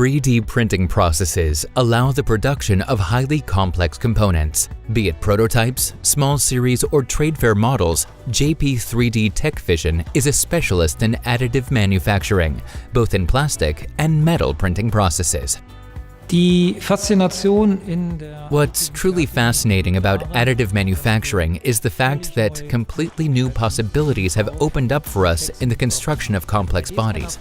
3D printing processes allow the production of highly complex components. Be it prototypes, small series, or trade fair models, JP3D TecVision is a specialist in additive manufacturing, both in plastic and metal printing processes. What's truly fascinating about additive manufacturing is the fact that completely new possibilities have opened up for us in the construction of complex bodies.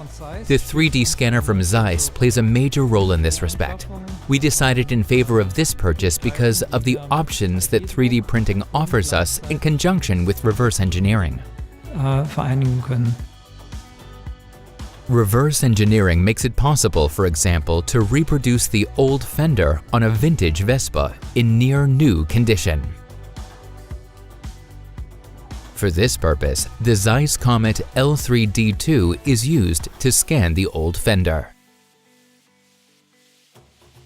The 3D scanner from ZEISS plays a major role in this respect. We decided in favor of this purchase because of the options that 3D printing offers us in conjunction with reverse engineering. Reverse engineering makes it possible, for example, to reproduce the old fender on a vintage Vespa in near-new condition. For this purpose, the ZEISS Comet L3D is used to scan the old fender.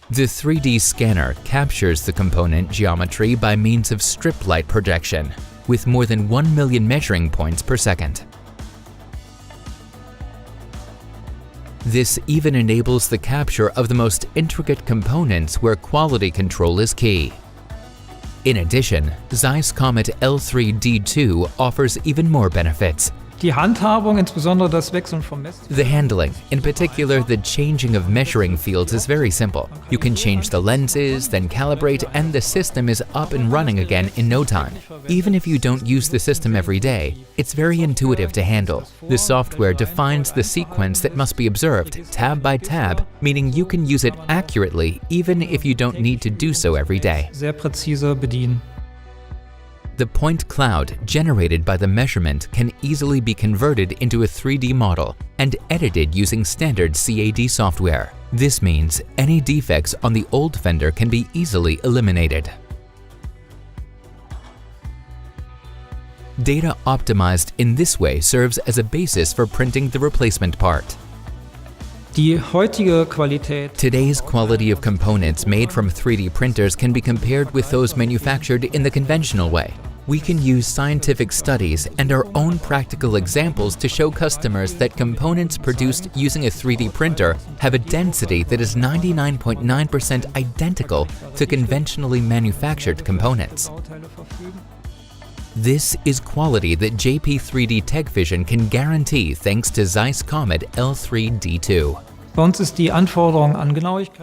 The 3D scanner captures the component geometry by means of strip light projection, with more than 1 million measuring points per second. This even enables the capture of the most intricate components where quality control is key. In addition, ZEISS Comet L3D offers even more benefits. The handling, in particular the changing of measuring fields, is very simple. You can change the lenses, then calibrate, and the system is up and running again in no time. Even if you don't use the system every day, it's very intuitive to handle. The software defines the sequence that must be observed, tab by tab, meaning you can use it accurately even if you don't need to do so every day. The point cloud generated by the measurement can easily be converted into a 3D model and edited using standard CAD software. This means any defects on the old fender can be easily eliminated. Data optimized in this way serves as a basis for printing the replacement part. Today's quality of components made from 3D printers can be compared with those manufactured in the conventional way. We can use scientific studies and our own practical examples to show customers that components produced using a 3D printer have a density that is 99.9% identical to conventionally manufactured components. This is quality that JP3D TecVision can guarantee thanks to ZEISS Comet L3D.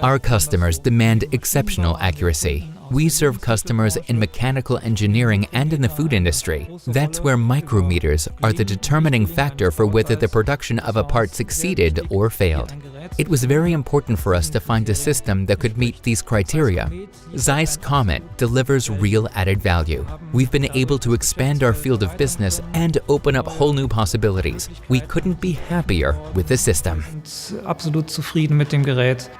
Our customers demand exceptional accuracy. We serve customers in mechanical engineering and in the food industry. That's where micrometers are the determining factor for whether the production of a part succeeded or failed. It was very important for us to find a system that could meet these criteria. ZEISS Comet delivers real added value. We've been able to expand our field of business and open up whole new possibilities. We couldn't be happier with the system. Absolut zufrieden mit dem Gerät.